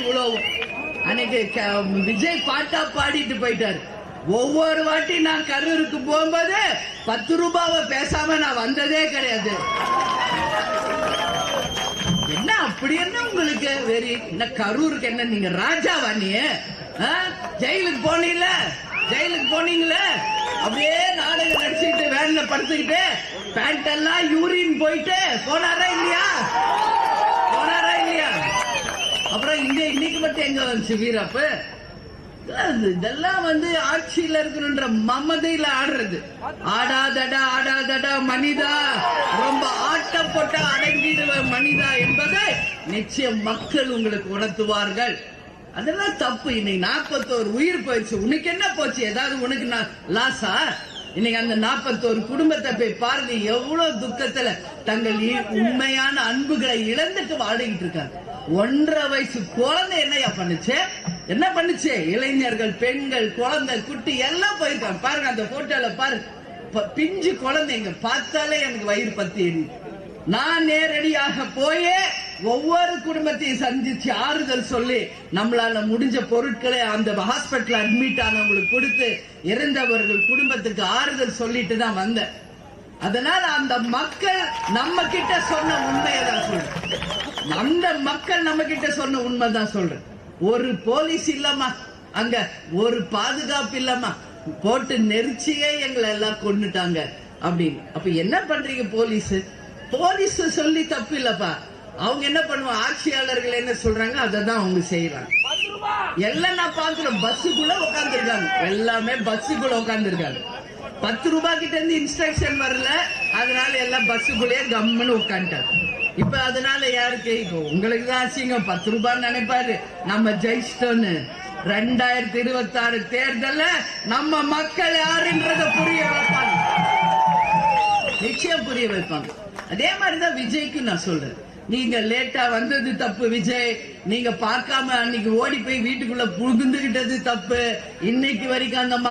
இவ்வளவு அன்னைக்கு விஜய் பாட்டா பாடிட்டு போயிட்டாரு. ஒவ்வொரு வாட்டி நான் கரூருக்கு போகும்போது 10 ரூபாவை பேசாம நான் வந்ததே கிடையாது. என்ன அப்படி என்ன உங்களுக்கு வெறி? என்ன கரூருக்கு என்ன நீங்க ராஜாவா? நீ ஜெயிலுக்கு போனீங்கள, ஜெயிலுக்கு போனீங்களே அப்படியே நாடகம் நடிச்சுக்கிட்டு வேன்ல படுத்துக்கிட்டு பேண்ட் எல்லாம் யூரின் போயிட்டு போனாரா இல்லையா? போனாரா இல்லையா? அப்புறம் இன்னைக்கு மட்டும் எங்க வந்துச்சு வீரப்பு? இதெல்லாம் ஆட்சியில இருக்கணும்ன்ற மமதையில ஆடுறது. ஆடாதடா ஆடாதடா மனிதா, ரொம்ப ஆட்டம் போட்ட அடங்கிடுவ மனிதா என்பதை நிச்சயம் மக்கள் உங்களுக்கு உணர்த்துவார்கள். அதெல்லாம் தப்பு. இன்னைக்கு 41 உயிர் போயிடுச்சு. உனக்கு என்ன போச்சு? ஏதாவது உனக்கு லாஸா? இன்னைக்கு அந்த 41 குடும்பத்தை போய் பாருங்க, எவ்வளவு துக்கத்துல தங்கள் உண்மையான அன்புகளை இழந்துட்டு வாடிக்கிட்டு இருக்காங்க. 1.5 வயசு குழந்தை என்னையா பண்ணுச்சு? என்ன பண்ணுச்சு? இளைஞர்கள், பெண்கள், குழந்தை, குட்டி எல்லாம் போயிருக்காங்க. பாருங்க அந்த போட்டோல பாரு, பிஞ்சு குழந்தைங்க பார்த்தாலே எனக்கு வயிறு பத்தி எரியுது. நான் நேரடியாக போயே ஒவ்வொரு குடும்பத்தையும் சந்திச்சு ஆறுதல் சொல்லி நம்மளால முடிஞ்ச பொருட்களை அந்த ஹாஸ்பிட்டல் அட்மிட் ஆனவங்களுக்கு கொடுத்து இறந்தவர்கள் குடும்பத்துக்கு ஆறுதல் சொல்லிட்டு தான் வந்தேன். அதனால அந்த மக்கள் நம்ம கிட்ட சொன்ன உண்மையை தான் சொல்றேன். அந்த மக்கள் நம்ம கிட்ட சொன்ன உண்மைதான் சொல்றேன். ஒரு போலீஸ் இல்லம்மா, அங்க ஒரு பாதுகாப்பு இல்லம்மா, போட்டு நெரிச்சியே எங்களை எல்லாம் கொண்டுட்டாங்க அப்படின்னு. அப்ப என்ன பண்றீங்க? போலீஸ் சொல்லி தப்பு இல்லப்பா. அவங்க என்ன பண்ணுவாங்க? ஆட்சியாளர்கள் என்ன சொல்றாங்க அதை தான் அவங்க செய்யறாங்க. எல்லாம் நான் பாக்குறேன், பஸ்ஸுக்குள்ள உட்கார்ந்து இருக்காங்க, எல்லாமே பஸ்ஸுக்குள்ள உட்கார்ந்து இருக்காங்க. 10 ரூபாய் கிட்ட இருந்து இன்ஸ்ட்ரக்ஷன் வரல, அதனால எல்லாம் பஸ்ஸுக்குள்ளேயே கம்முன்னு உட்காந்துட்டாங்க. இப்ப அதனால யாருக்கு? இப்போ உங்களுக்கு தான் அசிங்கம். 10 ரூபாய் நினைப்பாரு நம்ம ஜெயிச்சிட்டோன்னு. 2026 தேர்தல்ல நம்ம மக்கள் யாருன்றத புரிய வைப்பாங்க, நிச்சயம் புரிய வைப்பாங்க. அதே மாதிரிதான் விஜய்க்கு நான் சொல்றேன். நீங்க லேட்டா வந்தது தப்பு விஜய். நீங்க பார்க்காம அன்னைக்கு ஓடி போய் வீட்டுக்குள்ள புகுந்துகிட்டது தப்பு. இன்னைக்கு வரைக்கும் அந்த